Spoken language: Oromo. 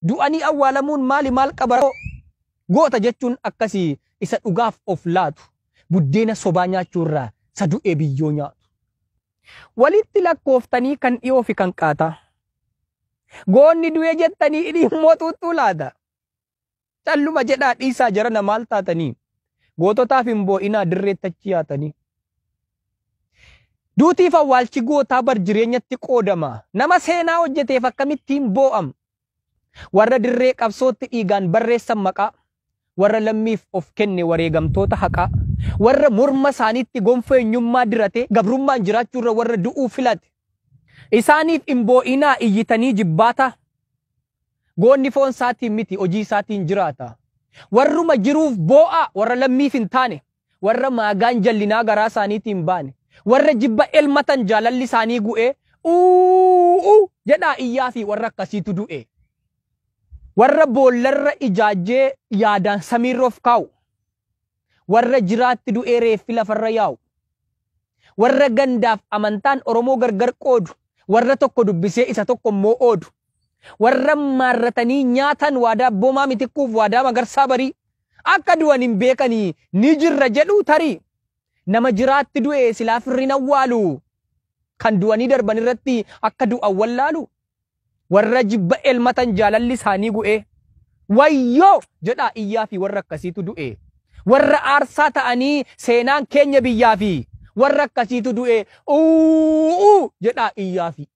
du'anii awwaalamuun maal qabaroo goota jechuun akkasii isa dhugaaf of laatu buddeena sobaa nyaachuurraa sa du'ee biyyoo nyaatu. Walitti lakkooftanii kan dhiyoo fi kan qaataa. Goonni du'ee jettanii dhimmoo xuuxxuu laata. Calluma jedhaa dhiisaa jarana maal taatanii. Goototaaf hin boo'inaa dirreettachi yaatanii. Duutiif awwaalchi gootaa bar jireenyatti qoodama. Nama seenaa hojjeteef akkamittiin boo'am. Warra dirree qabsootti dhiigaan barreessan maqaa. Warra lammiif of kenne wareegamtoota haqaa. Warra morma isaaniitti gonfoo eenyummaa dirate gabrummaan jiraachuurra warra du'uu filate. Isaaniif hin boo'inaa iyyitanii jibbaata. Goonni foon isaatiin miti hojii isaatiin jiraata. Warruma jiruuf boo'a warra lammiif hin taane. Warra maagaan jallinaa garaa isaaniitiin baane. Warra jibba elmatan jaalalli isaanii gu'ee jedhaa iyyaa fi warra akkasiitu du'e. Warra boollarra ijaajjee yaadaan samiirroof kaa'u. Warra jiraatti du'ee reeffi lafarra yaa'u. Warra gandaaf amantaan Oromoo gargar qoodu. Warra tokko dubbisee isa tokko immoo oodu. Warra maarratanii nyaatan waadaa boomaa mitikkuuf waadaa magarsaa barii. Akka du'an hin beekanii ni jirra jedhuu tarii. Nama jiraatti du'e silaa firriin awwaalu. Kan du'anii darban irratti akka du'an wallaalu. Warra jibba elmatan jaalalli isaanii gu'ee. Wayyoo jedhaa iyyaa fi warra akkasiitu du'e. Warra aarsaa ta'anii seenaan keenya biyyaa fi warra akkasiitu du'e jedhaa iyyaa fi.